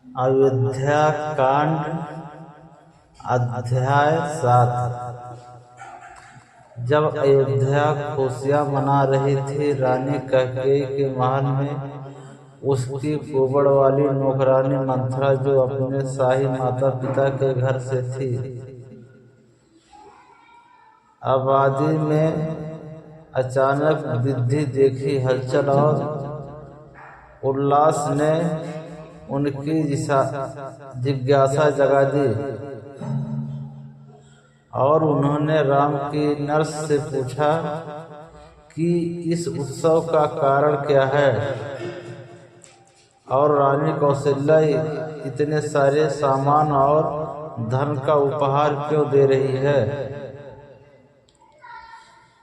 अयोध्या कांड अध्याय 7। जब अयोध्या खुशियां मना रही थी, रानी कैकेयी के महल में उसकी कुबड़ वाली नौकरानी मंथरा, जो अपने शाही माता पिता के घर से थी, आबादी में अचानक वृद्धि देखी। हलचल और उल्लास ने उनकी जिज्ञासा जगा दी और उन्होंने राम की नर्स से पूछा कि इस उत्सव का कारण क्या है और रानी कौशल्या इतने सारे सामान और धन का उपहार क्यों दे रही है।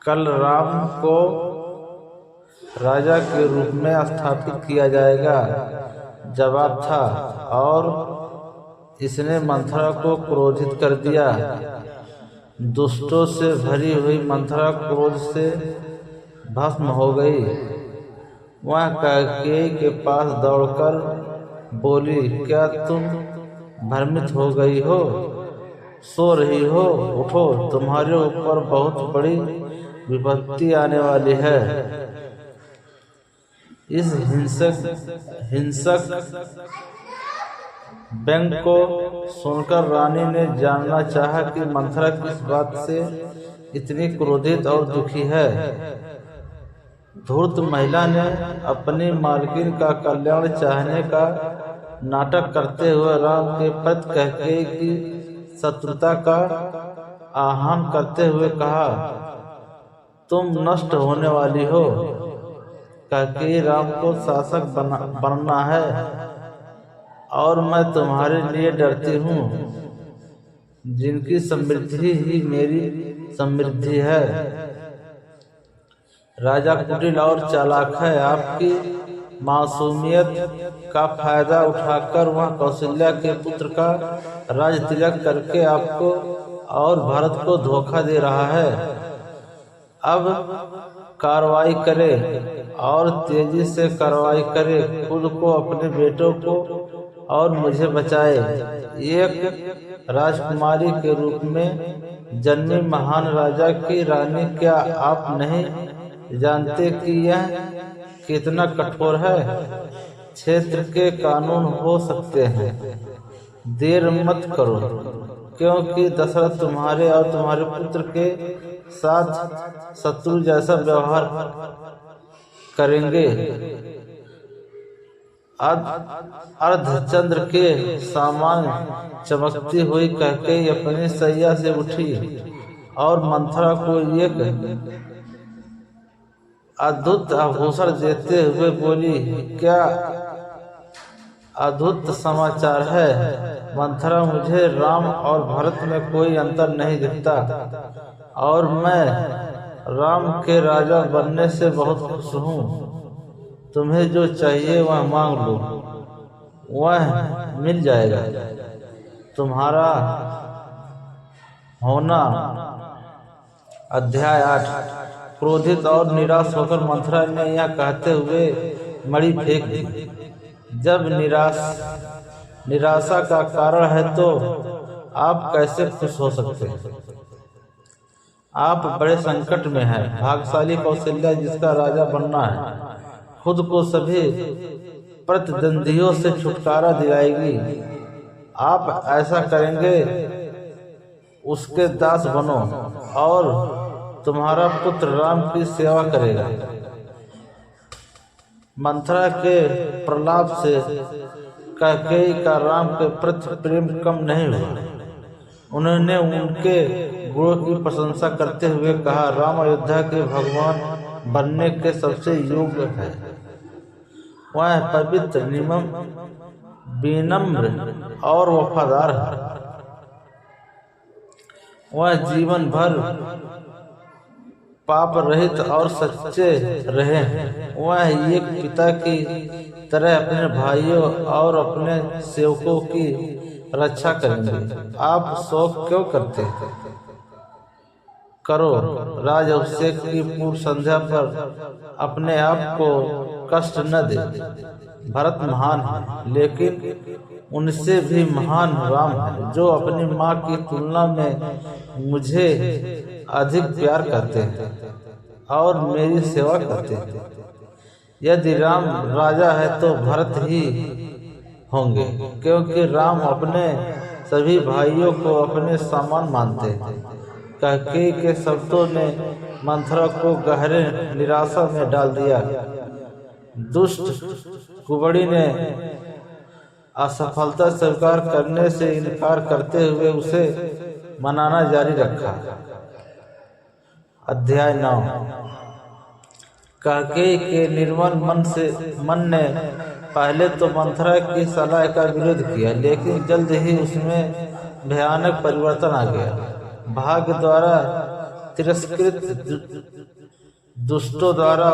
कल राम को राजा के रूप में स्थापित किया जाएगा, जवाब था, और इसने मंथरा को क्रोधित कर दिया। दुष्टों से भरी हुई मंथरा क्रोध से भस्म हो गई। वह कैकेयी के पास दौड़कर बोली, क्या तुम भ्रमित हो गई हो? सो रही हो? उठो, तुम्हारे ऊपर बहुत बड़ी विपत्ति आने वाली है। इस हिंसक व्यंग को सुनकर रानी ने जानना चाहा कि मंथरा किस बात से इतनी क्रोधित और दुखी है। धूर्त महिला ने अपनी मालकिन का कल्याण चाहने का नाटक करते हुए राम के प्रति कैकेयी की शत्रुता का आह्वान करते हुए कहा, तुम नष्ट होने वाली हो। कैकेयी, राम को शासक बनना है और मैं तुम्हारे लिए डरती हूँ, जिनकी समृद्धि ही मेरी समृद्धि है। राजा कुटिल और चालाक है। आपकी मासूमियत का फायदा उठाकर वह कौशल्या के पुत्र का राज तिलक करके आपको और भारत को धोखा दे रहा है। अब कार्रवाई करे और तेजी से कार्रवाई करे। खुद को, अपने बेटों को और मुझे बचाए। एक राजकुमारी के रूप में जन्मी महान राजा की रानी, क्या आप नहीं जानते कि यह कितना कठोर है? क्षेत्र के कानून हो सकते हैं। देर मत करो, क्योंकि दशरथ तुम्हारे और तुम्हारे पुत्र के साथ शत्रु जैसा व्यवहार करेंगे। अर्धचंद्र के समान चमकती हुई कैकेयी अपनी सैया से उठी और मंथरा को एक अद्भुत आभूषण देते हुए बोली, क्या अद्भुत समाचार है मंथरा। मुझे राम और भरत में कोई अंतर नहीं दिखता और मैं राम के राजा बनने से बहुत खुश हूँ। तुम्हें जो चाहिए वह मांग लो, वह मिल जाएगा। तुम्हारा होना। अध्याय 8। क्रोधित और निराश होकर मंथरा ने यह कहते हुए मणि फेंक दी, जब निराशा का कारण है तो आप कैसे खुश हो सकते हैं? आप बड़े संकट में हैं। भाग्यशाली कौशल्या, जिसका राजा बनना है, खुद को सभी प्रतिद्वंदियों से छुटकारा दिलाएगी। आप ऐसा करेंगे, उसके दास बनो और तुम्हारा पुत्र राम की सेवा करेगा। मंथरा के प्रलाप से कैकेयी का राम के प्रति प्रेम कम नहीं हुआ। उन्होंने उनके गुणों की प्रशंसा करते हुए कहा, राम अयोध्या के भगवान बनने के सबसे योग्य है। वह पवित्र, विनम्र और वफादार है। वह जीवन भर पाप रहित और सच्चे रहे हैं। वह एक पिता की तरह अपने भाइयों और अपने सेवकों की रक्षा करेंगे। आप शोक क्यों करते हैं? करो। राज अभिषेक की पूर्व संध्या पर अपने आप को कष्ट न दे। भरत महान है, लेकिन उनसे भी महान राम है, जो अपनी माँ की तुलना में मुझे अधिक प्यार करते हैं और मेरी सेवा करते हैं। यदि राम राजा है तो भरत ही होंगे, क्योंकि राम अपने सभी भाइयों को अपने समान मानते हैं। कैकेयी के शब्दों ने मंथरा को गहरे निराशा में डाल दिया। दुष्ट कुबड़ी ने असफलता स्वीकार करने से इनकार करते हुए उसे मनाना जारी रखा। अध्याय 9। कैकेयी के निर्मल मन ने पहले तो मंथरा की सलाह का विरोध किया, लेकिन जल्द ही उसमें भयानक परिवर्तन आ गया। भाग्य द्वारा तिरस्कृत, दुष्टों द्वारा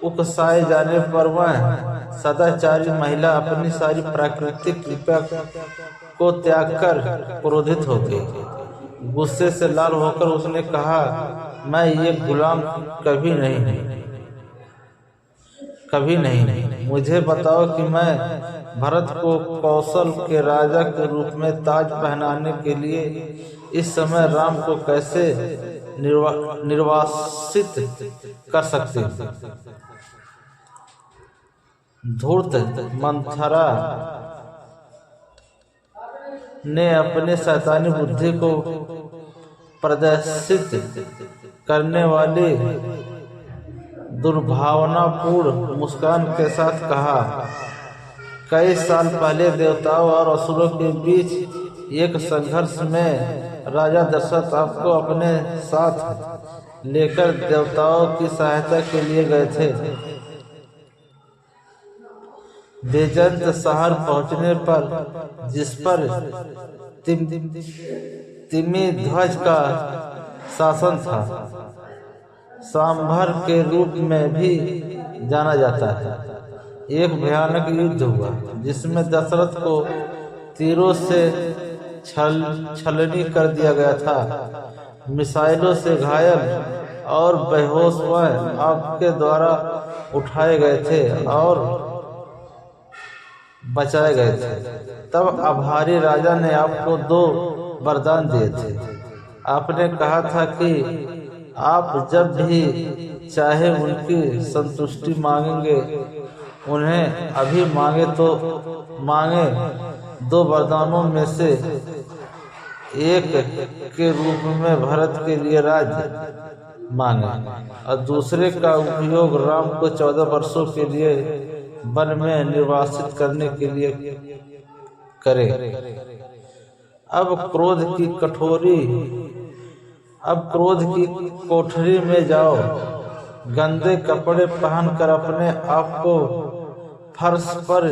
उकसाए जाने पर वह सदाचारी महिला अपनी सारी प्राकृतिक कृपा को त्याग कर क्रोधित हो गई। गुस्से से लाल होकर उसने कहा, मैं ये गुलाम कभी नहीं। मुझे बताओ कि मैं भरत को कौशल के राजा के रूप में ताज पहनाने के लिए इस समय राम को कैसे निर्वासित कर सकती हूँ। धूर्त मंथरा ने अपने शैतानी बुद्धि को प्रदर्शित करने वाली दुर्भावनापूर्ण मुस्कान के साथ कहा, कई साल पहले देवताओं और असुरों के बीच एक संघर्ष में राजा दशरथ आपको अपने साथ लेकर देवताओं की सहायता के लिए गए थे। बेजंत शहर पहुंचने पर, जिस पर तिमी ध्वज का शासन था, सांभर के रूप में भी जाना जाता है, एक भयानक युद्ध हुआ जिसमें दशरथ को तीरों से छलनी कर दिया गया था। मिसाइलों से घायल और बेहोश वह आपके द्वारा उठाए गए थे और बचाए गए थे। तब आभारी राजा ने आपको 2 वरदान दिए थे। आपने कहा था कि आप जब भी चाहे उनकी संतुष्टि मांगेंगे, उन्हें अभी मांगे तो मांगे। 2 वरदानों में से एक के रूप में भरत के लिए राज्य मांगे और दूसरे का उपयोग राम को 14 वर्षों के लिए वन में निर्वासित करने के लिए करे। अब क्रोध की कोठरी में जाओ, गंदे कपड़े पहनकर अपने आप को फर्श पर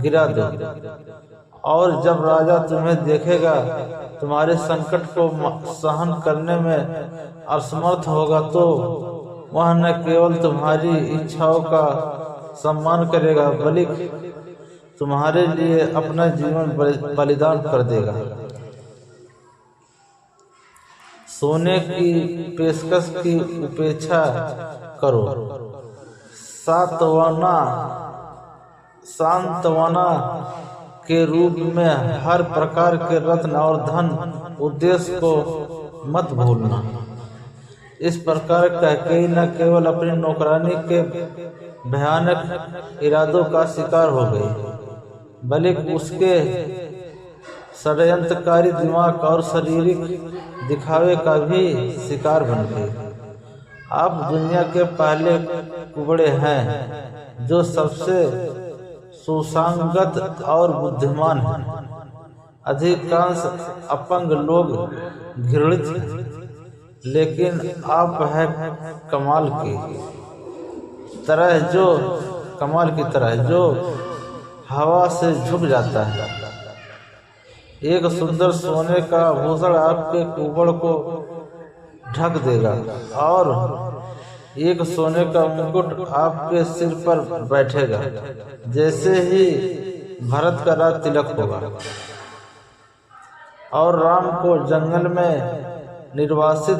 गिरा दो, और जब राजा तुम्हें देखेगा, तुम्हारे संकट को सहन करने में असमर्थ होगा, तो वह न केवल तुम्हारी इच्छाओं का सम्मान करेगा, बल्कि तुम्हारे लिए अपना जीवन बलिदान कर देगा। सोने की पेशकश की उपेक्षा करो। सांत्वना के रूप में हर प्रकार के रत्न और धन उद्देश्य को मत भूलना। इस प्रकार कैकेयी न केवल अपनी नौकरानी के भयानक इरादों का शिकार हो गई, बल्कि उसके षड्यंत्रकारी दिमाग और शारीरिक दिखावे का भी शिकार बन गई। आप दुनिया के पहले कुबड़े हैं जो सबसे सुसंगत और बुद्धिमान हैं। अधिकांश अपंग लोग घृणित हैं, लेकिन आप हैं कमाल की तरह जो हवा से झुक जाता है। एक सुंदर सोने का आभूषण आपके कुबड़ को ढक देगा और एक सोने का मुकुट आपके सिर पर बैठेगा जैसे ही भरत का राज तिलक होगा, और राम को जंगल में निर्वासित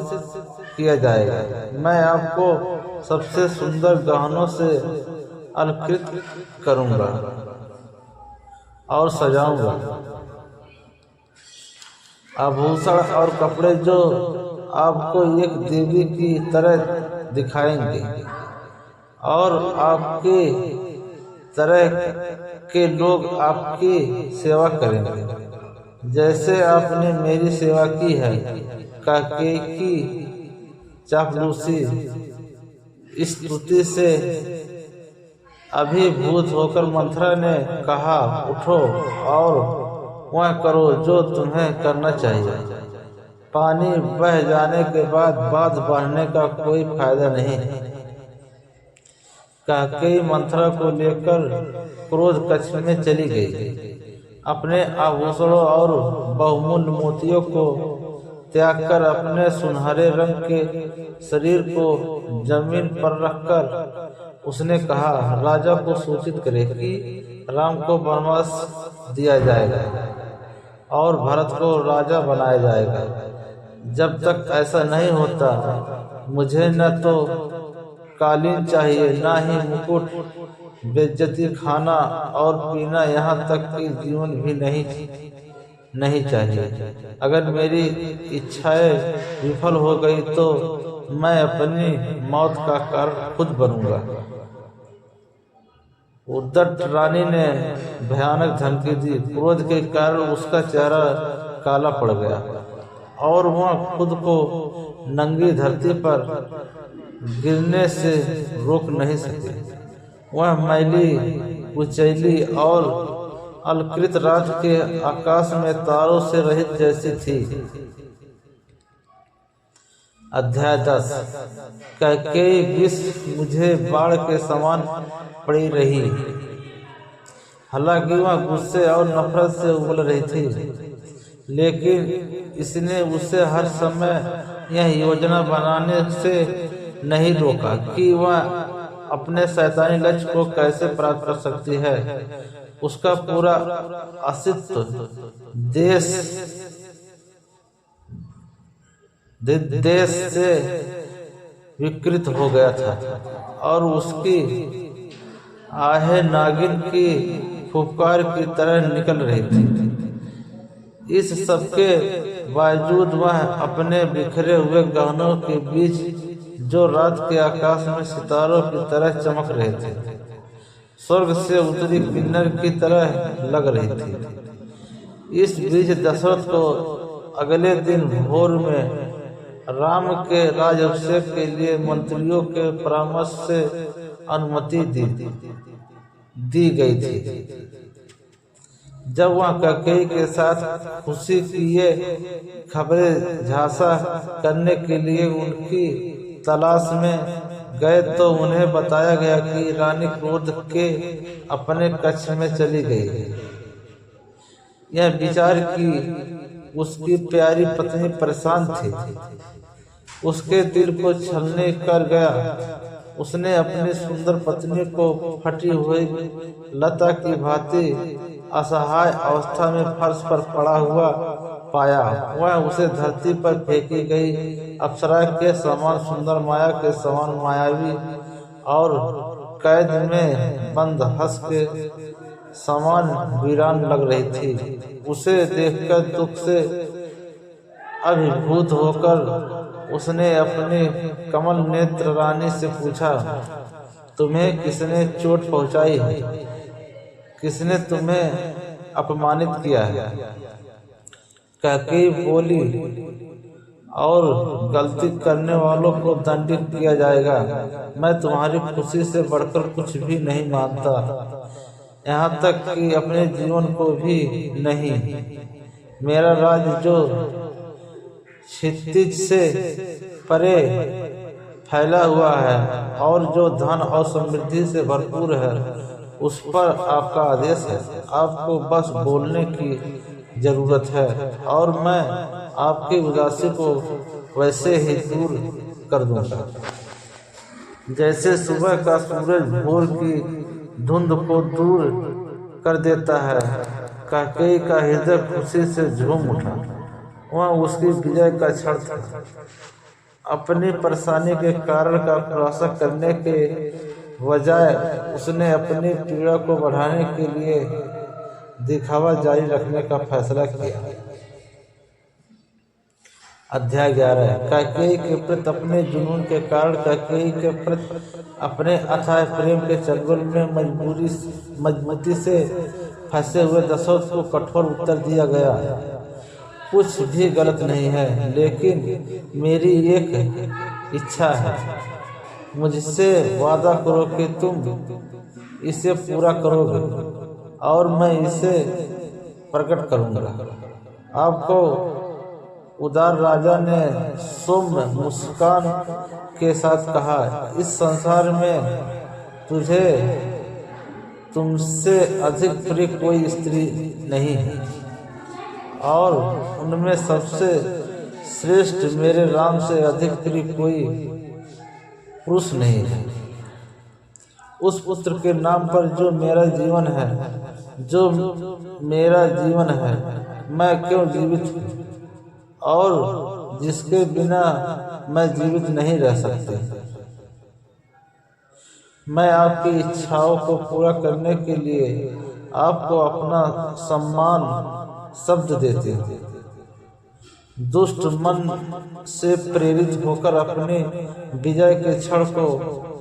किया जाएगा। मैं आपको सबसे सुंदर गहनों से अलंकृत करूंगा और सजाऊंगा। आभूषण और कपड़े जो आपको एक देवी की तरह दिखाएंगे और आपके तरह के लोग आपकी सेवा करेंगे जैसे आपने मेरी सेवा की है। कैकेयी चापलूसी स्तुति से अभिभूत होकर मंथरा ने कहा, उठो और वह करो जो तुम्हें करना चाहिए। पानी बह जाने के बाद बांध बढ़ने का कोई फायदा नहीं। कैकेयी मंथरा को लेकर क्रोध कक्ष में चली गई। अपने आभूषणों और बहुमूल्य मोतियों को त्याग कर अपने सुनहरे रंग के शरीर को जमीन पर रखकर उसने कहा, राजा को सूचित करे कि राम को वनवास दिया जाएगा और भरत को राजा बनाया जाएगा। जब तक ऐसा नहीं होता मुझे न तो कालीन चाहिए, न ही मुकुट, बेइज्जती खाना और पीना, यहाँ तक कि जीवन भी नहीं चाहिए। अगर मेरी इच्छाएं विफल हो गई तो मैं अपनी मौत का कारण खुद बनूंगा। उद्दट रानी ने भयानक धमकी दी। क्रोध के कारण उसका चेहरा काला पड़ गया और वह खुद को नंगी धरती पर गिरने से रोक नहीं सके। वह मैली, कुचैली और अलकृत रात के आकाश में तारों से रहित जैसी थी। अध्याय 10। कैकेयी विष मुझे बाढ़ के समान पड़ी रही। हालांकि वह गुस्से और नफरत से उबल रही थी, लेकिन इसने उसे हर समय यह योजना बनाने से नहीं रोका कि वह अपने शैतानी लक्ष्य को कैसे प्राप्त कर सकती है। उसका पूरा अस्तित्व देश से विकृत हो गया था और उसकी आहें नागिन की फुफकार की तरह निकल रही थी। इस सबके बावजूद वह अपने बिखरे हुए गहनों के बीच, जो रात के आकाश में सितारों की तरह चमक रहे थे, स्वर्ग से उतरी किन्नर की तरह लग रही थी। इस बीच दशरथ को अगले दिन भोर में राम के राज्याभिषेक के लिए मंत्रियों के परामर्श से अनुमति दी गई थी। जब वह कैकेयी के साथ खुशी की ये खबरें झांसा करने के लिए उनकी तलाश में गए तो उन्हें बताया गया कि रानी क्रोध के अपने कक्ष में चली गई। यह विचार कि उसकी प्यारी पत्नी परेशान थी उसके दिल को छलने कर गया। उसने अपनी सुंदर पत्नी को फटी हुई लता की भांति असहाय अवस्था में फर्श पर पड़ा हुआ पाया। वह उसे धरती पर फेंकी गई अप्सरा के समान सुंदर, माया के समान मायावी और कैद में बंद हंस के समान वीरान लग रही थी। उसे देखकर दुख से अभिभूत होकर उसने अपनी कमल नेत्र रानी से पूछा, तुम्हें किसने चोट पहुंचाई है? किसने तुम्हें अपमानित किया है? कैकेयी बोली, और गलती करने वालों को दंडित किया जाएगा। मैं तुम्हारी खुशी से बढ़कर कुछ भी नहीं मानता, यहाँ तक कि अपने जीवन को भी नहीं। मेरा राज्य जो क्षितिज से परे फैला हुआ है और जो धन और समृद्धि से भरपूर है, उस पर आपका आदेश है। आपको बस बोलने की जरूरत है और मैं आपकी उदासी को वैसे ही दूर कर दूंगा जैसे सुबह का सूरज भोर की धुंध को दूर कर देता है। कैकेयी का हृदय खुशी से झूम उठा। वह उसकी विजय का क्षण था। अपनी परेशानी के कारण का खुलासा करने के बजाय उसने अपनी पीड़ा को बढ़ाने के लिए दिखावा जारी रखने का फैसला किया। अध्याय 11। कैकेयी के प्रति अपने जुनून के कारण कैकेयी के प्रति अपने अथाह प्रेम के चंगुल में मजबूती से फंसे हुए दशरथ को कठोर उत्तर दिया गया। कुछ भी गलत नहीं है, लेकिन मेरी एक इच्छा है। मुझसे वादा करो कि तुम इसे पूरा करोगे और मैं इसे प्रकट करूंगा। आपको उदार राजा ने सौम्य मुस्कान के साथ कहा, इस संसार में तुमसे अधिक प्रिय कोई स्त्री नहीं है और उनमें सबसे श्रेष्ठ मेरे राम से अधिक प्रिय कोई पुरुष नहीं है। उस पुत्र के नाम पर जो मेरा जीवन है, मैं क्यों जीवित हूँ और जिसके बिना मैं जीवित नहीं रह सकती। मैं आपकी इच्छाओं को पूरा करने के लिए आपको अपना सम्मान शब्द देते हैं। दुष्ट मन से प्रेरित होकर अपने विजय के क्षण को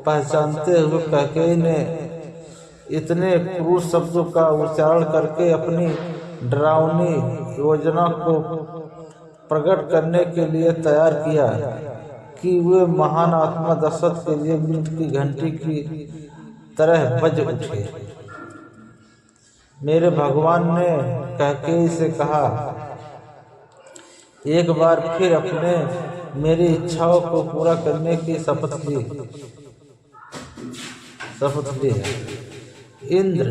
पहचानते हुए कैकेयी ने इतने क्रूर शब्दों का उच्चारण करके अपनी डरावनी योजना को प्रकट करने के लिए तैयार किया कि वे महान आत्मा दशरथ के लिए मृत्यु की घंटी की तरह बज उठे। मेरे भगवान ने कैकेयी से कहा, एक बार फिर अपने मेरी इच्छाओं को पूरा करने की शपथ ली है। इंद्र,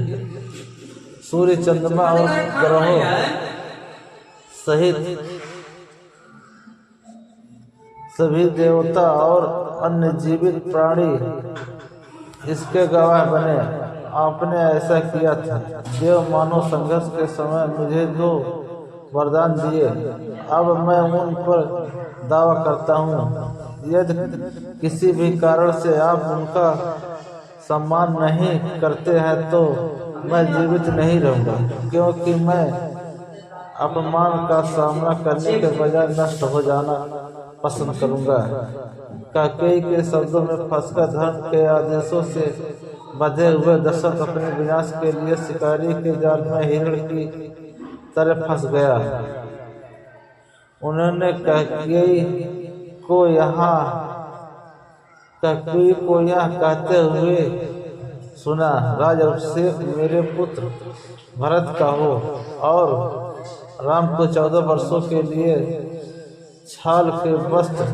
सूर्य, चंद्रमा और ग्रहों सहित सभी देवता और अन्य जीवित प्राणी इसके गवाह बने। आपने ऐसा किया था। देव मानव संघर्ष के समय मुझे 2 वरदान दिए। अब मैं उन पर दावा करता हूँ। यदि किसी भी कारण से आप उनका सम्मान नहीं करते हैं तो मैं जीवित नहीं रहूँगा, क्योंकि मैं अपमान का सामना करने के बजाय नष्ट हो जाना पसंद करूँगा। कैकेयी के शब्दों में फंसकर धर्म के आदेशों से बंधे हुए दशरथ अपने विनाश के लिए शिकारी के जाल में हिरण की तरह फंस गया। उन्होंने कैकेयी को यहाँ कहते हुए सुना, राज अभिषेक मेरे पुत्र भरत का हो और राम को 14 वर्षों के लिए छाल के वस्त्र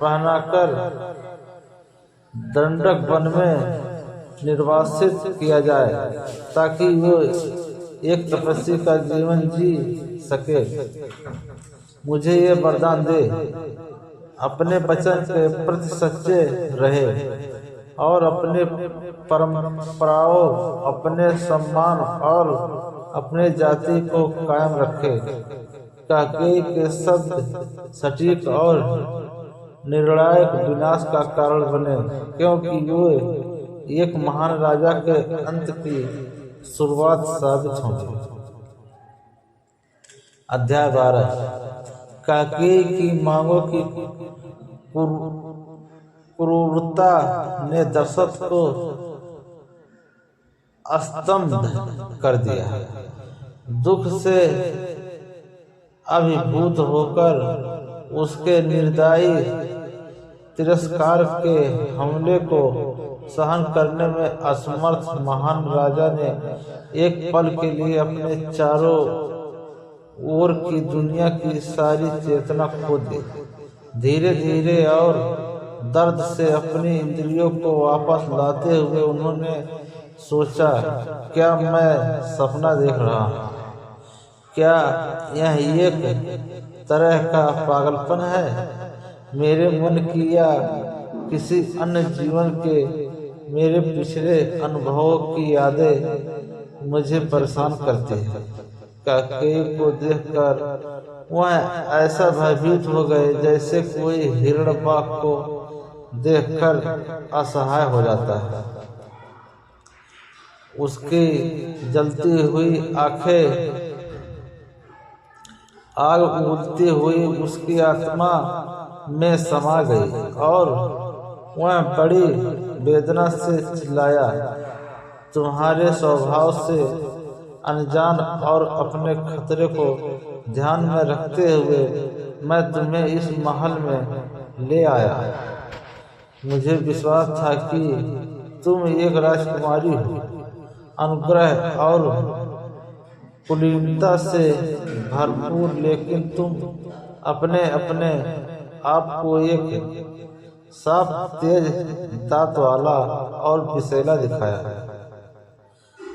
पहनाकर दंडक वन में निर्वासित किया जाए, ताकि वो एक तपस्वी का जीवन जी सके। मुझे ये वरदान दे, अपने वचन के प्रति सच्चे रहे और अपने परंपराओं, अपने सम्मान और अपने जाति को कायम रखे। कैकेयी के शब्द सटीक और निर्णायक विनाश का कारण बने, क्योंकि वे एक महान राजा के अंत की शुरुआत साबित होंगे। अध्याय 12। कैकेयी की मांगों की क्रूरता ने दशरथ को स्तब्ध कर दिया। दुख से अभिभूत होकर उसके निर्दयी तिरस्कार के हमले को सहन करने में असमर्थ महान राजा ने एक पल के लिए अपने चारों ओर की दुनिया की सारी चेतना खो दी। धीरे धीरे और दर्द से अपनी इंद्रियों को वापस लाते हुए उन्होंने सोचा, क्या मैं सपना देख रहा हूँ? क्या यह एक तरह का पागलपन है? मेरे मन की या किसी अन्य जीवन के मेरे पिछले अनुभवों की यादें मुझे परेशान करती हैं। कैकेयी को देखकर वह ऐसा भयभीत हो गए जैसे कोई हिरणबाग को देखकर असहाय हो जाता है। उसकी जलती हुई आंखें आग उगलती हुई उसकी आत्मा में समा गई और वह बड़ी वेदना से चिल्लाया, तुम्हारे स्वभाव से अनजान और अपने खतरे को ध्यान में रखते हुए मैं तुम्हें इस महल में ले आया। मुझे विश्वास था कि तुम एक राजकुमारी हो, अनुग्रह और कुलीनता से भरपूर, लेकिन तुम अपने आप को एक साफ तेज दांत वाला और विषैला दिखाया।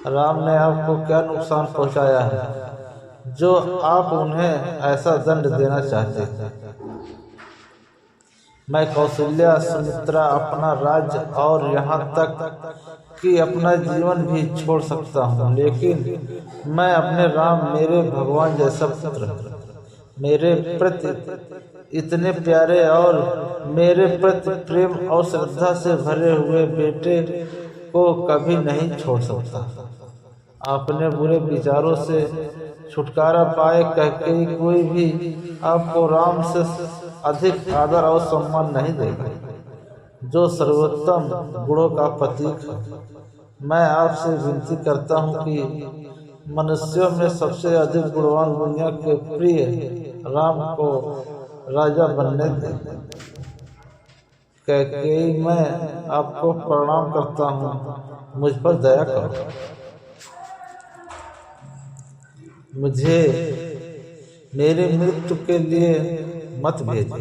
राम ने आपको क्या नुकसान पहुंचाया है जो आप उन्हें ऐसा दंड देना चाहते हैं? मैं कौशल्या, सुमित्रा, अपना राज्य और यहाँ तक कि अपना जीवन भी छोड़ सकता हूँ, लेकिन मैं अपने राम, मेरे भगवान जैसा पुत्र, मेरे प्रति इतने प्यारे और मेरे प्रति प्रेम और श्रद्धा से भरे हुए बेटे को कभी नहीं छोड़ सकता। अपने बुरे विचारों से छुटकारा पाए कैकेयी कोई भी आपको राम से अधिक आदर और सम्मान नहीं देगा, जो सर्वोत्तम गुणों का प्रतीक है। मैं आपसे विनती करता हूँ कि मनुष्यों में सबसे अधिक गुणवान दुनिया के प्रिय राम को राजा बनने दें। कैकेयी, मैं आपको प्रणाम करता हूँ, मुझ पर दया करो, मुझे मेरी मृत्यु के लिए मत भेजो।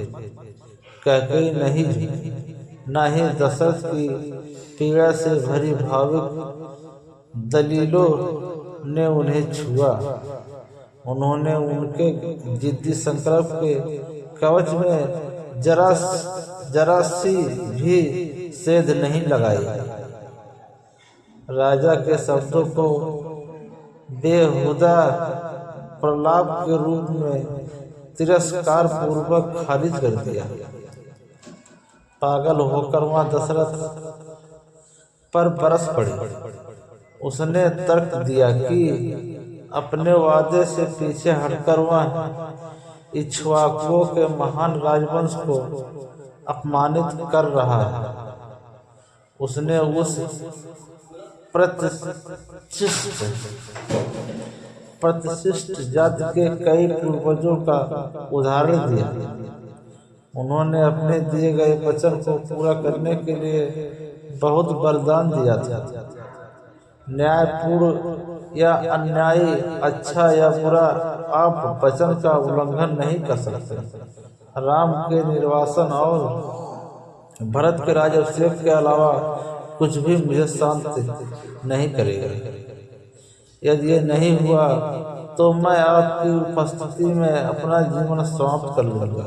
कैकेयी नहीं झुकी, न ही दशरथ की पीड़ा से भरी भावुक दलीलों ने उन्हें छुआ। उन्होंने उनके जिद्दी संकल्प के कवच में जरा सी भी सेध नहीं लगाई। राजा के शब्दों को बेहुदा प्रलाप के रूप में तिरस्कार पूर्वक खारिज कर दिया। पागल होकर वह दशरथ पर बरस पड़ी। उसने तर्क दिया कि अपने वादे से पीछे हटकर वह इक्ष्वाकुओं के महान राजवंश को अपमानित कर रहा है। उसने उस प्रतिष्ठित जाति के कई पूर्वजों का उदाहरण दिया। उन्होंने अपने दिए गए वचन को पूरा करने के लिए बहुत वरदान दिया था। न्यायपूर्ण या अन्यायी, अच्छा या बुरा, आप वचन का उल्लंघन नहीं कर सकते। राम के निर्वासन और भरत के राज्याभिषेक के अलावा कुछ भी मुझे शांत नहीं करेगा। यदि ये नहीं हुआ तो मैं आपकी उपस्थिति में अपना जीवन समाप्त कर लूंगा।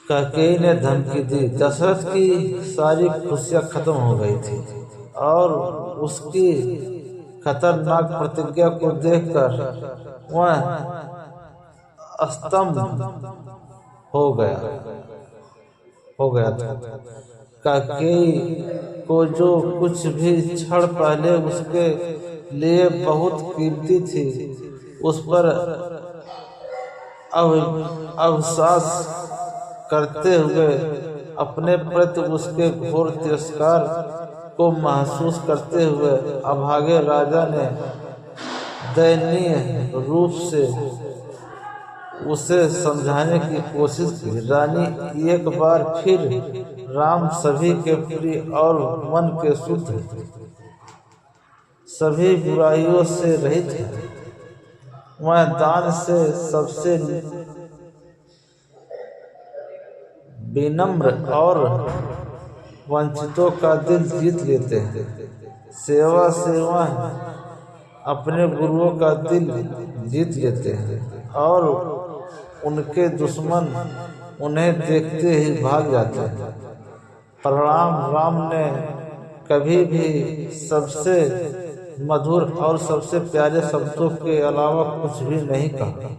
कैकेयी ने धमकी दी। दशरथ की सारी खुशियां खत्म हो गई थी और उसकी खतरनाक प्रतिज्ञा को देखकर वह स्तंभ हो गया था। कैकेयी को जो कुछ भी क्षण पहले उसके लिए बहुत कीमती थी, उस पर अविश्वास करते हुए अपने प्रति उसके घोर तिरस्कार को महसूस करते हुए अभागे राजा ने दयनीय रूप से उसे समझाने की कोशिश की। रानी एक बार फिर राम सभी के प्रिय और मन के शुद्ध, सभी बुराइयों से रहित है। वह दान से सबसे विनम्र और वंचितों का दिल जीत लेते हैं। सेवा से वह अपने गुरुओं का दिल जीत लेते हैं और उनके दुश्मन उन्हें देखते ही भाग जाते हैं। परिणाम, राम ने कभी भी सबसे मधुर और सबसे प्यारे शब्दों के अलावा कुछ भी नहीं कहा।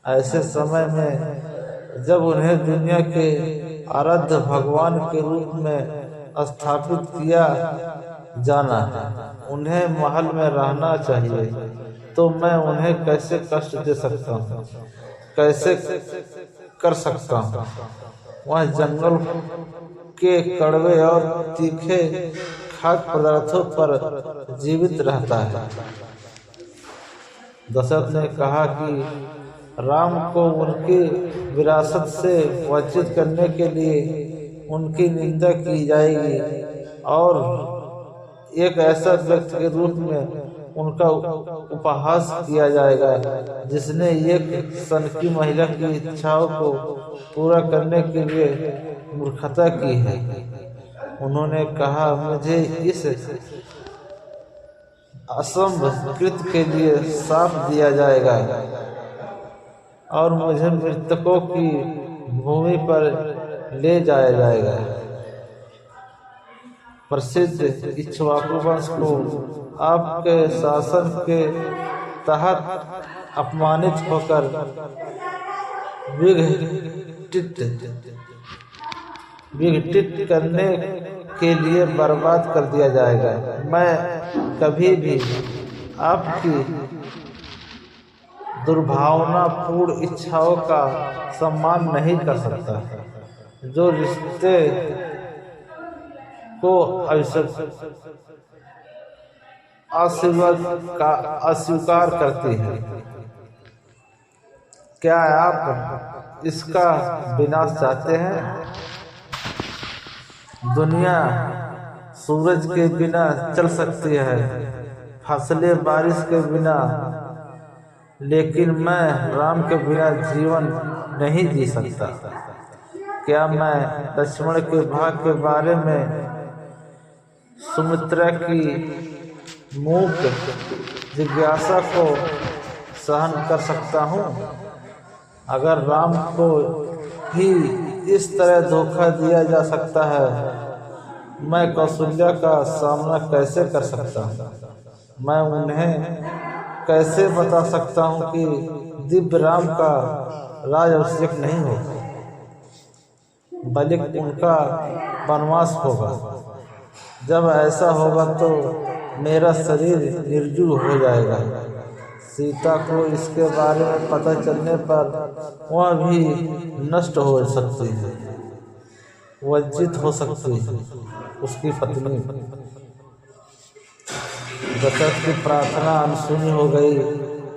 ऐसे समय में जब उन्हें दुनिया के आराध्य भगवान के रूप में स्थापित किया जाना है, उन्हें महल में रहना चाहिए, तो मैं उन्हें कैसे कष्ट दे सकता हूँ, कैसे कर सकता हूँ। वह जंगल के कड़वे और तीखे खाद्य पदार्थों पर जीवित रहता है। दशरथ ने कहा कि राम को उनकी विरासत से वंचित करने के लिए उनकी निंदा की जाएगी और एक ऐसा व्यक्ति के रूप में उनका उपहास किया जाएगा जिसने एक सन की महिला की इच्छाओं को पूरा करने के लिए मूर्खता की है। उन्होंने कहा, मुझे इस असंभव कृत्य के लिए श्राप दिया जाएगा और मुझे मृतकों की भूमि पर ले जाया जाएगा। प्रसिद्ध इक्ष्वाकु वंश को आपके शासन के तहत अपमानित होकर विघटित करने के लिए बर्बाद कर दिया जाएगा। मैं कभी भी आपकी दुर्भावनापूर्ण इच्छाओं का सम्मान नहीं कर सकता। जो रिश्ते को अस्वीकार करती है, क्या आप इसका विनाश चाहते हैं? दुनिया सूरज के बिना चल सकती है, फसलें बारिश के बिना, लेकिन मैं राम के बिना जीवन नहीं जी सकता। क्या मैं लक्ष्मण के भाग के बारे में सुमित्रा की मूक जिज्ञासा को सहन कर सकता हूँ? अगर राम को ही इस तरह धोखा दिया जा सकता है, मैं कौशल्या का सामना कैसे कर सकता हूँ? मैं उन्हें कैसे बता सकता हूँ कि दिव्य राम का राजाभिषेक नहीं होगा, बल्कि उनका वनवास होगा। जब ऐसा होगा तो मेरा शरीर निर्जीव हो जाएगा। सीता को इसके बारे में पता चलने पर वह भी नष्ट हो सकती है, वंचित हो सकती है। उसकी पत्नी दशरथ की प्रार्थना अनसुनी हो गई।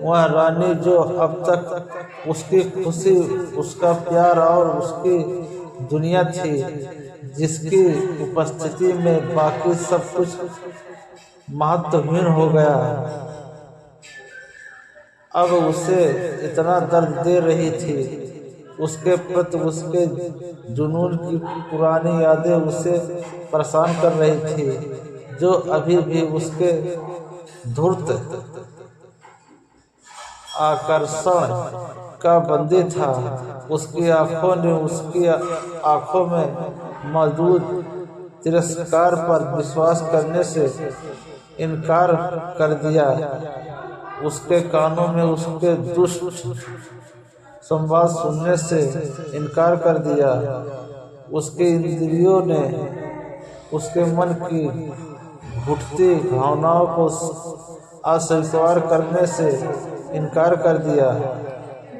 वह रानी जो अब तक उसकी खुशी, उसका प्यार और उसकी दुनिया थी, जिसकी उपस्थिति में बाकी सब कुछ महत्वहीन हो गया, अब उसे इतना दर्द दे रही थी। उसके प्रति उसके जुनून की पुरानी यादें उसे परेशान कर रही थी, जो अभी भी उसके धूर्त आकर्षण का बंदी था। उसकी आंखों ने उसकी आंखों में मौजूद तिरस्कार पर विश्वास करने से इनकार कर दिया। उसके कानों में उसके दुष्ट संवाद सुनने से इनकार कर दिया। उसके इंद्रियों ने उसके मन की घुटती भावनाओं को अस्वीकार करने से इनकार कर दिया।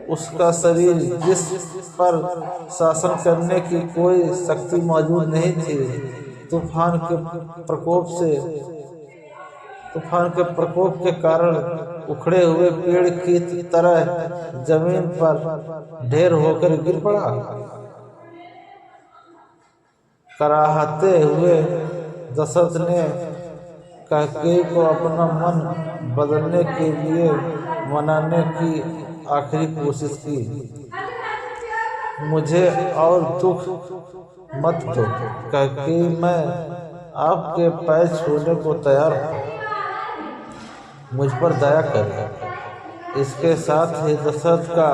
उसका शरीर, जिस पर शासन करने की कोई शक्ति मौजूद नहीं थी, तूफान के प्रकोप के कारण उखड़े हुए पेड़ की तरह जमीन पर ढेर होकर गिर पड़ा। कराहते हुए दशरथ ने कैकेयी को अपना मन बदलने के लिए मनाने की आखिरी कोशिश की। मुझे और दुख मत दो कैकेयी, मैं आपके पैर छूने को तैयार हूँ, मुझ पर दया करें। इसके साथ ही दशरथ का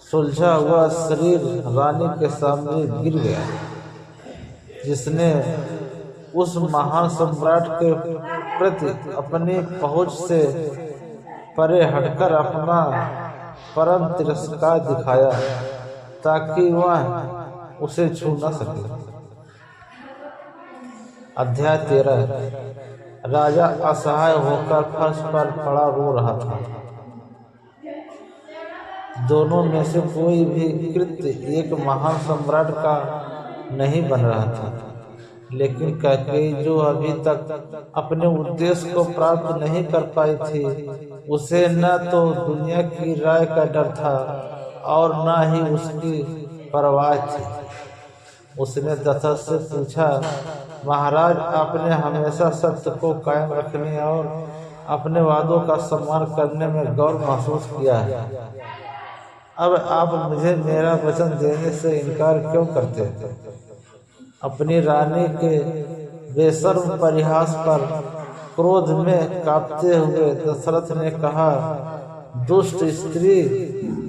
सुलझा हुआ शरीर रानी के सामने गिर गया, जिसने उस महान सम्राट के प्रति अपनी पहुंच से परे हटकर अपना परम तिरस्कार दिखाया ताकि वह उसे छू न सके। अध्याय 13। राजा असहाय होकर फर्श पर पड़ा रो रहा था। दोनों में से कोई भी कृत्य एक महान सम्राट का नहीं बन रहा था, लेकिन कैकेयी जो अभी तक अपने उद्देश्य को प्राप्त नहीं कर पाई थी, उसे न तो दुनिया की राय का डर था और न ही उसकी परवाह थी। उसने दशरथ से पूछा, महाराज, आपने हमेशा सत्य को कायम रखने और अपने वादों का सम्मान करने में गौरव महसूस किया है। अब आप मुझे मेरा वचन देने से इनकार क्यों करते हैं? अपनी रानी के बेशर्म परिहास पर क्रोध में कांपते हुए दशरथ ने कहा, दुष्ट स्त्री,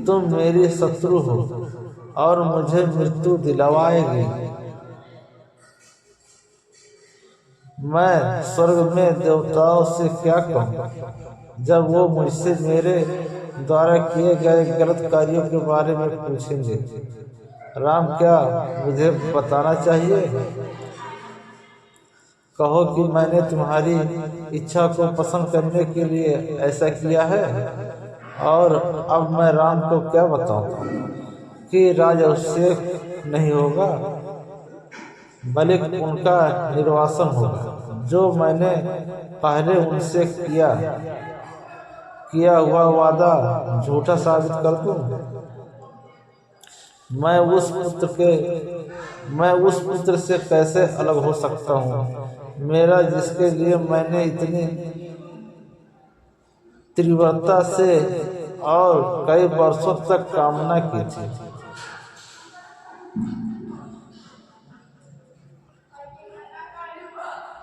तुम मेरी शत्रु हो और मुझे मृत्यु दिलवाएगी। मैं स्वर्ग में देवताओं से क्या कहूँ जब वो मुझसे मेरे द्वारा किए गए गलत कार्यों के बारे में पूछेंगे। राम, क्या मुझे बताना चाहिए? कहो कि मैंने तुम्हारी इच्छा को पसंद करने के लिए ऐसा किया है, और अब मैं राम को क्या बताऊं कि राजअभिषेक नहीं होगा, बल्कि उनका निर्वासन होगा। जो मैंने पहले उनसे किया हुआ वादा झूठा साबित कर दूं? मैं उस पुत्र से कैसे अलग हो सकता हूँ, मेरा जिसके लिए मैंने इतनी तीव्रता से और कई वर्षों तक कामना की थी।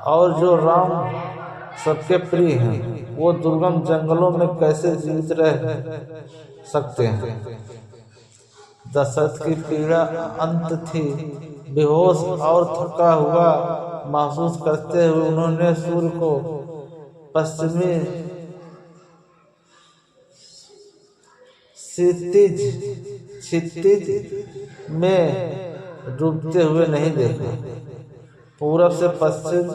और जो राम सबके प्रिय हैं, वो दुर्गम जंगलों में कैसे जीवित रह सकते हैं? दशरथ की पीड़ा अंत थी। बेहोश और थका हुआ महसूस करते हुए उन्होंने सूर्य को पश्चिमी क्षितिज में डूबते हुए नहीं देखा, पूरब से पश्चिम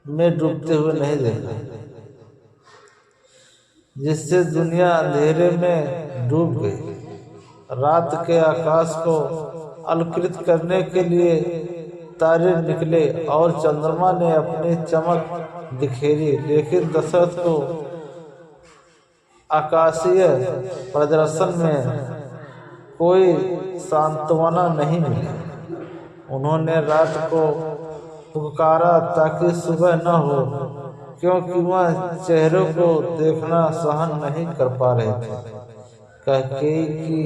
में डूबते हुए नहीं देखा, जिससे दुनिया अंधेरे में डूब गई। रात के आकाश को अलकृत करने के लिए तारे निकले और चंद्रमा ने अपनी चमक बिखेरी, लेकिन दशरथ को आकाशीय प्रदर्शन में कोई सांत्वना नहीं मिली। उन्होंने रात को पुकारा ताकि सुबह न हो, क्योंकि वह चेहरों को देखना सहन नहीं कर पा रहे थे। कैकेयी की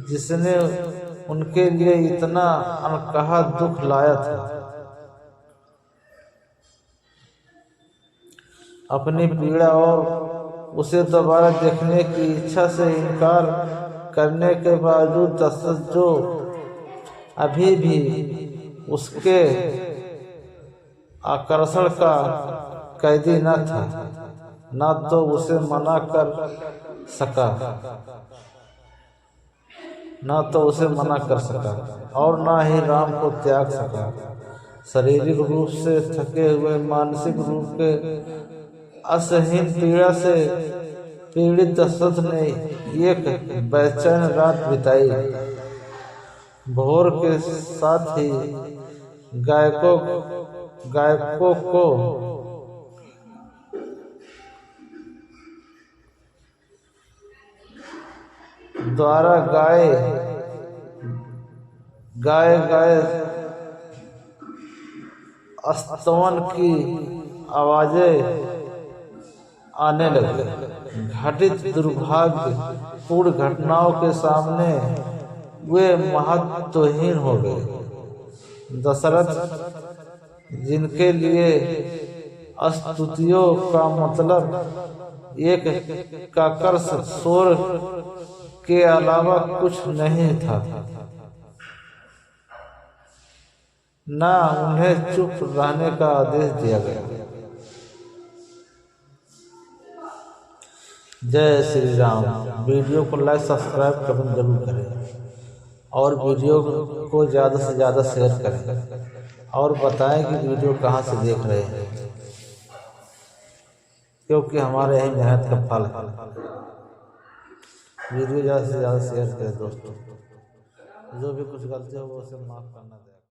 जिसने उनके लिए इतना अनकहा दुख लाया था, अपनी पीड़ा और उसे दोबारा देखने की इच्छा से इनकार करने के बावजूद दशरथ, जो अभी भी उसके आकर्षण का कैदी न था, न तो उसे मना कर सका और न ही राम को त्याग सका। शारीरिक रूप से थके हुए, मानसिक रूप के असहनीय पीड़ा से पीड़ित दशरथ ने एक बेचैन रात बिताई। भोर के साथ ही गायकों को द्वारा गाए स्तवन की आवाजें आने लगी। घटित दुर्भाग्यपूर्ण घटनाओं के सामने वे महत्वहीन हो गए। दशरथ, जिनके लिए स्तुतियों का मतलब एक काकर्ष शोर के अलावा कुछ नहीं था, न उन्हें चुप रहने का आदेश दिया गया। जय श्री राम। वीडियो को लाइक सब्सक्राइब कमेंट जरूर करें और वीडियो को ज़्यादा से ज़्यादा शेयर करें और बताएं कि वीडियो कहाँ से देख रहे हैं, क्योंकि हमारे यही मेहनत का फल है। वीडियो ज़्यादा से ज़्यादा शेयर करें दोस्तों। जो भी कुछ गलती हो वो उसे माफ़ करना दें।